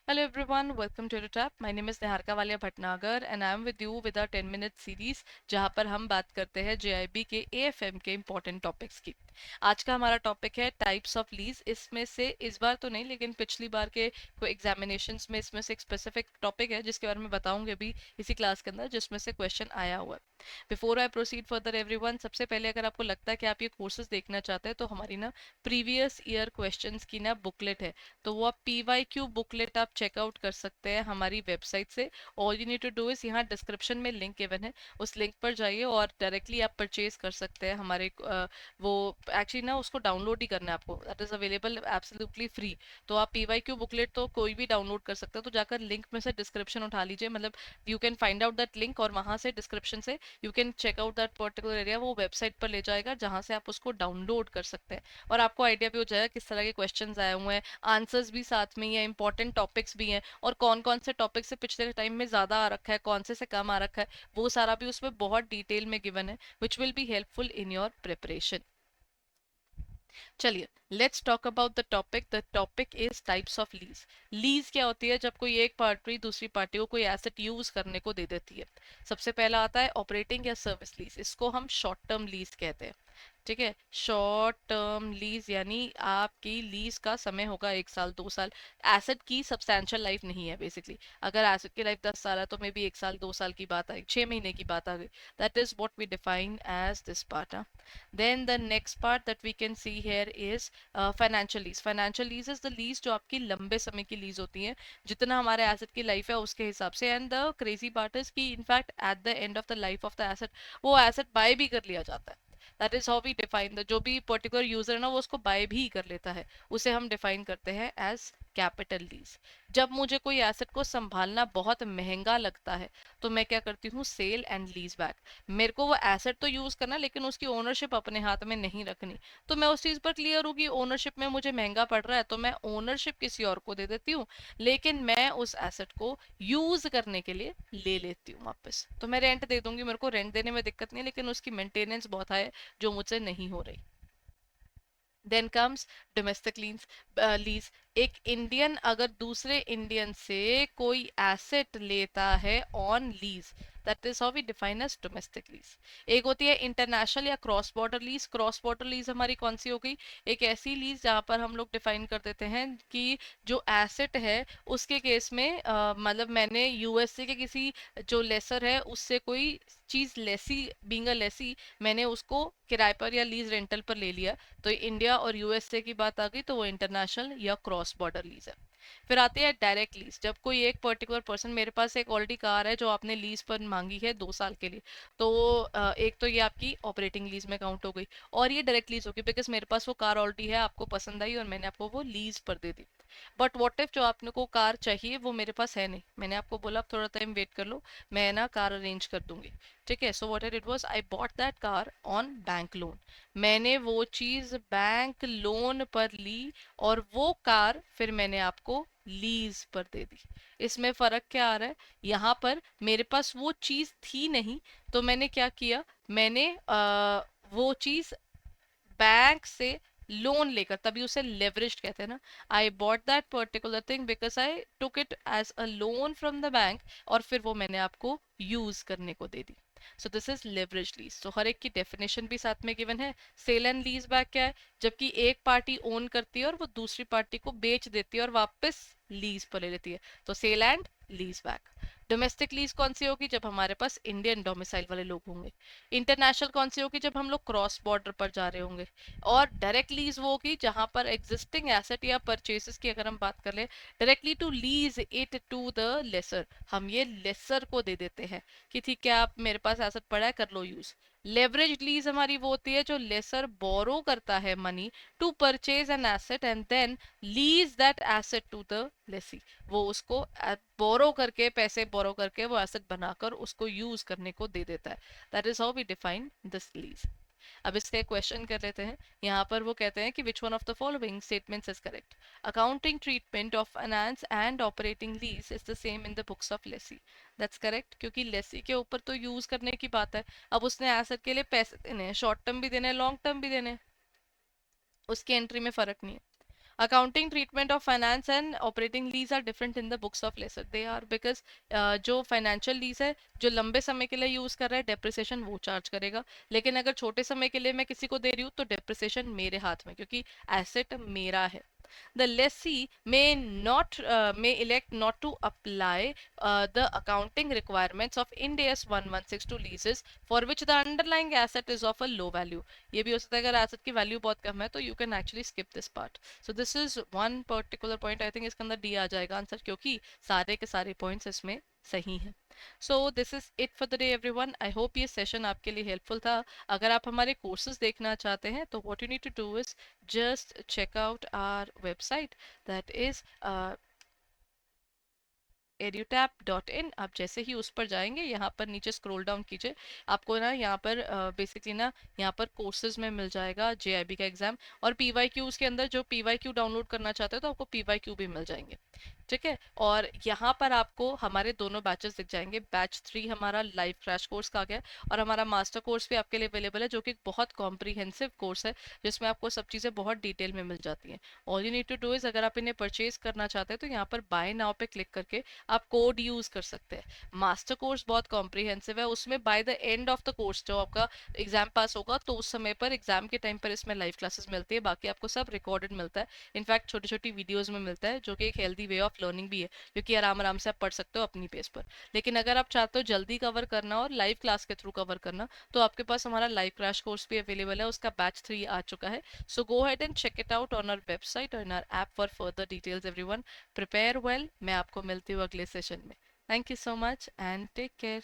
Hello everyone, welcome to the Tap. My name is Niharika Walia Bhatnagar and I am with you with our 10 minute series जहाँ पर हम बात करते हैं JIB के AFM के important topics की। आज का हमारा टॉपिक है टाइप्स ऑफ लीज। इसमें से इस बार तो नहीं लेकिन पिछली बार के कोई एग्जामिनेशंस में इसमें से एक स्पेसिफिक टॉपिक है जिसके बारे में बताऊंगी अभी इसी क्लास के अंदर, जिसमें से क्वेश्चन आया हुआ है। Before I proceed further everyone, सबसे पहले अगर आपको लगता है कि आप ये कोर्सेज देखना चाहते हैं तो हमारी ना प्रीवियस ईयर क्वेश्चंस की ना बुकलेट है, तो वो आप PYQ बुकलेट आप चेकआउट कर सकते हैं हमारी वेबसाइट से। All you need to do is, यहाँ डिस्क्रिप्शन में लिंक गिवन है, उस लिंक पर जाइए और डायरेक्टली आप परचेज कर सकते हैं हमारे वो एक्चुअली ना उसको डाउनलोड ही करना है आपको, that is available absolutely free. तो आप PYQ बुकलेट तो कोई भी डाउनलोड कर सकते हो, तो जाकर लिंक में से डिस्क्रिप्शन उठा लीजिए, मतलब you can find out that link और वहां से डिस्क्रिप्शन से you can check out that particular area, वो वेबसाइट पर ले जाएगा जहां से आप उसको डाउनलोड कर सकते हैं और आपको आइडिया भी हो जाएगा किस तरह के क्वेश्चंस आए हुए हैं, आंसर्स भी साथ में ही है, इंपॉर्टेंट टॉपिक्स भी हैं और कौन कौन से टॉपिक से पिछले टाइम में ज्यादा आ रखा है, कौन से कम आ रखा है, वो सारा भी उसमें बहुत डिटेल में गिवन है, which will be helpful in your preparation. चलिए let's talk about the topic is types of lease. Lease क्या होती है? जब कोई एक पार्टी दूसरी पार्टी को कोई एसेट यूज करने को दे देती है। सबसे पहला आता है ऑपरेटिंग या सर्विस लीज, इसको हम शॉर्ट टर्म लीज कहते हैं। ठीक है, शॉर्ट टर्म लीज यानी आपकी लीज का समय होगा 1 साल 2 साल। एसेट की सब्सटैंशियल लाइफ नहीं है बेसिकली। अगर एसेट की लाइफ 10 साल है तो मे बी 1 साल 2 साल की बात आई, 6 महीने की बात आ गई। That is what we define as this part. Then the next part that we can see here is financial lease. Financial lease is the lease जो आपकी लंबे समय की लीज होती है, जितना हमारे एसेट की लाइफ है उसके हिसाब से। And the crazy part is कि in fact at the end of the life of the asset वो एसेट बाय भी कर लिया जाता है। That is how we define the, जो भी पर्टिकुलर यूजर है ना वो उसको बाय भी कर लेता है, उसे हम डिफाइन करते हैं एज कैपिटल लीज। जब मुझे कोई एसेट को संभालना बहुत महंगा लगता है तो मैं क्या करती हूँ, सेल एंड लीज बैक। मेरे को वो एसेट तो यूज करना लेकिन उसकी ओनरशिप अपने हाथ में नहीं रखनी, तो मैं उस चीज पर क्लियर हूँ कि ओनरशिप में मुझे महंगा पड़ रहा है तो मैं ओनरशिप किसी और को दे देती हूँ, लेकिन मैं उस एसेट को यूज करने के लिए ले लेती हूँ वापस। तो मैं रेंट दे दूंगी, मेरे को रेंट देने में दिक्कत नहीं है, लेकिन उसकी मेंटेनेंस बहुत है जो मुझसे नहीं हो रही। Then comes domestic lease. एक इंडियन अगर दूसरे इंडियन से कोई एसेट लेता है on lease, that is how we define as domestic lease. एक होती है इंटरनेशनल या cross border lease. Cross border lease हमारी कौन सी हो गई? एक ऐसी लीज जहां पर हम लोग डिफाइन कर देते हैं कि जो एसेट है उसके केस में मतलब मैंने यूएसए के किसी जो लेसर है उससे कोई चीज लेसी, बीइंग अ लेसी, मैंने उसको किराए पर या लीज रेंटल पर ले लिया, तो इंडिया और यूएसए की बात आ गई तो वो इंटरनेशनल या क्रॉस बॉर्डर लीज है। फिर आती है डायरेक्ट लीज। जब कोई एक पर्टिकुलर पर्सन, मेरे पास एक ऑलरेडी कार है जो आपने लीज पर मांगी है 2 साल के लिए, तो एक तो ये आपकी ऑपरेटिंग लीज में काउंट हो गई और ये डायरेक्ट लीज होगी बिकॉज मेरे पास वो कार ऑलरेडी है, आपको पसंद आई और मैंने आपको वो लीज पर दे दी। बट वॉट इफ जो आपने को कार चाहिए वो मेरे पास है नहीं, मैंने आपको बोला आप थोड़ा टाइम वेट कर लो, मैं ना कार अरेंज कर दूंगी। ठीक है, so what it was, I bought that car on bank loan. मैंने वो चीज बैंक लोन पर ली और वो कार फिर मैंने आपको लीज पर दे दी। इसमें फर्क क्या आ रहा है? यहाँ पर मेरे पास वो चीज थी नहीं, तो मैंने क्या किया, मैंने वो चीज बैंक से लोन लेकर, तभी उसे लेवरेज कहते हैं ना। I bought that particular thing because I took it as a loan from the bank और फिर वो मैंने आपको यूज करने को दे दी। So this is leverage lease. तो हर एक की डेफिनेशन भी साथ में गिवन है। सेल एंड लीज बैक क्या है? जबकि एक पार्टी ओन करती है और वो दूसरी पार्टी को बेच देती है और वापस लीज पर ले लेती है, तो sale and lease back. Domestic lease कौन सी होगी? जब हमारे पास इंडियन डोमिसाइल वाले लोग होंगे। इंटरनेशनल कौन सी होगी? जब हम लोग क्रॉस बॉर्डर पर जा रहे होंगे। और डायरेक्ट लीज वो होगी जहां पर एग्जिस्टिंग एसेट या परचेसेस की अगर हम बात कर ले, directly to lease it to the lessor, हम ये लेसर को दे देते हैं कि ठीक है आप मेरे पास एसेट पड़ा है कर लो यूज। लेवरेज लीज हमारी वो होती है जो लेसर बोरो करता है money to purchase an asset and then lease that asset to the lessee. वो उसको बोरो करके, पैसे बोरो करके वो एसेट बनाकर उसको यूज करने को दे देता है। That is how we define this lease. अब इसके क्वेश्चन कर लेते हैं। यहाँ पर वो कहते हैं कि which one of the following statements is correct? Accounting treatment of finance and operating lease is the same in the books of Lesi. That's correct, क्योंकि लेसी के ऊपर तो यूज करने की बात है। अब उसने एसेट के लिए पैसे देने हैं, शॉर्ट टर्म भी देने हैं लॉन्ग टर्म भी देने हैं, उसकी एंट्री में फर्क नहीं है। accounting treatment of finance and operating lease are different in the books of lesser. They are because जो financial lease है जो लंबे समय के लिए यूज कर रहा है डेप्रिसिएशन वो चार्ज करेगा, लेकिन अगर छोटे समय के लिए मैं किसी को दे रही हूँ तो डेप्रिसिएशन मेरे हाथ में, क्योंकि एसेट मेरा है. The lessee may elect not to apply the accounting requirements of Ind AS 116 to leases for which the underlying asset is of a low value. ये भी हो सकता है अगर एसेट की वैल्यू बहुत कम है तो you can actually skip this part. So this is one particular point. I think इसके अंदर डी आ जाएगा आंसर, क्योंकि सारे के सारे पॉइंट्स इसमें सही हैं. सो this is it for the day everyone. I hope ये सेशन आपके लिए हेल्पफुल था. अगर आप हमारे कोर्सेज देखना चाहते हैं तो what you need to do is just check out our website, that is edutap.in. आप जैसे ही उस पर जाएंगे यहाँ पर नीचे स्क्रॉल डाउन कीजिए, आपको ना यहाँ पर बेसिकली ना यहाँ पर कोर्सेज में मिल जाएगा जेआईबी का एग्जाम, और पीवाईक्यूज के अंदर जो पीवाईक्यू डाउनलोड करना चाहते हो तो आपको पीवाईक्यू भी मिल जाएंगे. ठीक है, और यहाँ पर आपको हमारे दोनों बैचेस दिख जाएंगे. बैच 3 हमारा लाइव क्रैश कोर्स का आ गया, और हमारा मास्टर कोर्स भी आपके लिए अवेलेबल है, जो कि एक बहुत कॉम्प्रीहेंसिव कोर्स है जिसमें आपको सब चीज़ें बहुत डिटेल में मिल जाती हैं. All you need to do is, अगर आप इन्हें परचेज करना चाहते हैं तो यहाँ पर बाय नाउ पे क्लिक करके आप कोड यूज कर सकते हैं. मास्टर कोर्स बहुत कॉम्प्रीहेंसिव है, उसमें by the end of the course जो आपका एग्जाम पास होगा तो उस समय पर एग्जाम के टाइम पर इसमें लाइव क्लासेस मिलती है, बाकी आपको सब रिकॉर्डेड मिलता है. इनफैक्ट छोटी छोटी वीडियोज में मिलता है, जो कि एक हेल्दी वे ऑफ लर्निंग भी है, क्योंकि आराम आराम से आप पढ़ सकते हो अपनी पेस पर. लेकिन अगर आप चाहते हो जल्दी कवर करना और लाइव क्लास के थ्रू कवर करना, तो आपके पास हमारा लाइव क्रैश कोर्स भी अवेलेबल है, उसका बैच 3 आ चुका है. So go ahead and check it out on our website और in our app for further details. Everyone prepare well. मैं आपको मिलती हूँ अगले सेशन में. Thank you so much and take care.